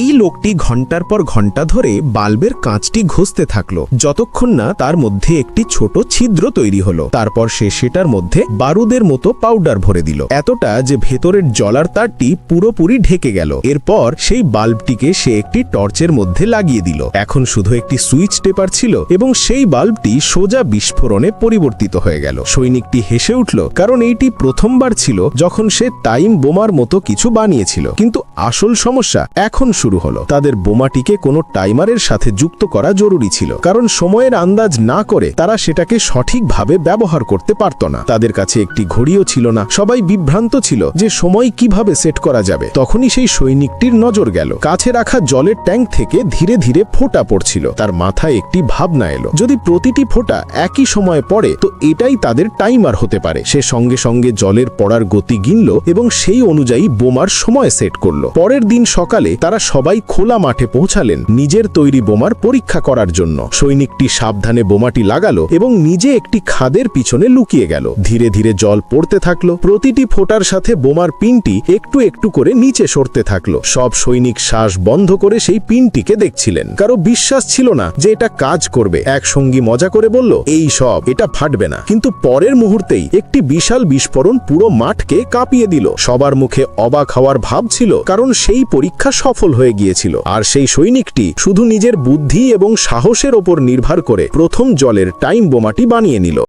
এই লোকটি ঘন্টার পর ঘন্টা ধরে বাল্বের কাঁচটি ঘষতে থাকলো যতক্ষণ না তার মধ্যে একটি ছোট ছিদ্র তৈরি হলো। তারপর সে সেটার মধ্যে বারুদের মতো পাউডার ভরে দিল, এতটা যে ভেতরের জ্বলার তারটি পুরোপুরি ঢেকে গেল। এরপর সেই বাল্বটিকে সে একটি টর্চের মধ্যে লাগিয়ে দিল। এখন শুধু একটি সুইচ টেপার ছিল এবং সেই বাল্বটি সোজা বিস্ফোরণে পরিবর্তিত হয়ে গেল। সৈনিকটি হেসে উঠল, কারণ এইটি প্রথমবার ছিল যখন সে টাইম বোমার মতো কিছু বানিয়েছিল। কিন্তু আসল সমস্যা এখন শুরু হলো। তাদের বোমাটিকে কোনো টাইমারের সাথে যুক্ত করা জরুরি ছিল, কারণ সময়ের আন্দাজ না করে তারা সেটাকে সঠিকভাবে ব্যবহার করতে পারত না। তাদের কাছে একটি ঘড়িও ছিল না। সবাই বিভ্রান্ত ছিল যে সময় কিভাবে সেট করা যাবে। তখনই সেই সৈনিকটির নজর গেল কাছে রাখা জলের ট্যাঙ্ক থেকে ধীরে ধীরে ফোঁটা পড়ছিল। তার মাথায় একটি ভাবনা এলো, যদি প্রতিটি ফোঁটা একই সময়ে পড়ে তো এটাই তাদের টাইমার হতে পারে। সে সঙ্গে সঙ্গে জলের পড়ার গতি গিনল এবং সেই অনুযায়ী বোমার সময় সেট করলো। পরের দিন সকালে তারা সবাই খোলা মাঠে পৌঁছালেন নিজের তৈরি বোমার পরীক্ষা করার জন্য। সৈনিকটি সাবধানে বোমাটি লাগালো এবং নিজে একটি খাদের পিছনে লুকিয়ে গেল। ধীরে ধীরে জল পড়তে থাকলো। প্রতিটি ফোঁটার সাথে বোমার পিনটি একটু একটু করে নিচে সরতে থাকলো। সব সৈনিক শ্বাস বন্ধ করে সেই পিনটিকে দেখছিলেন। কারো বিশ্বাস ছিল না যে এটা কাজ করবে। এক সঙ্গী মজা করে বলল, এই সব, এটা ফাটবে না। কিন্তু পরের মুহূর্তেই একটি বিশাল বিস্ফোরণ পুরো মাঠকে কাঁপিয়ে দিল। সবার মুখে অবাক হওয়ার ভাব ছিল, কারণ সেই পরীক্ষা সফল হয়ে গিয়েছিল। আর সেই সৈনিকটি শুধু নিজের বুদ্ধি এবং সাহসের ওপর নির্ভর করে প্রথম জলের টাইম বোমাটি বানিয়ে নিল।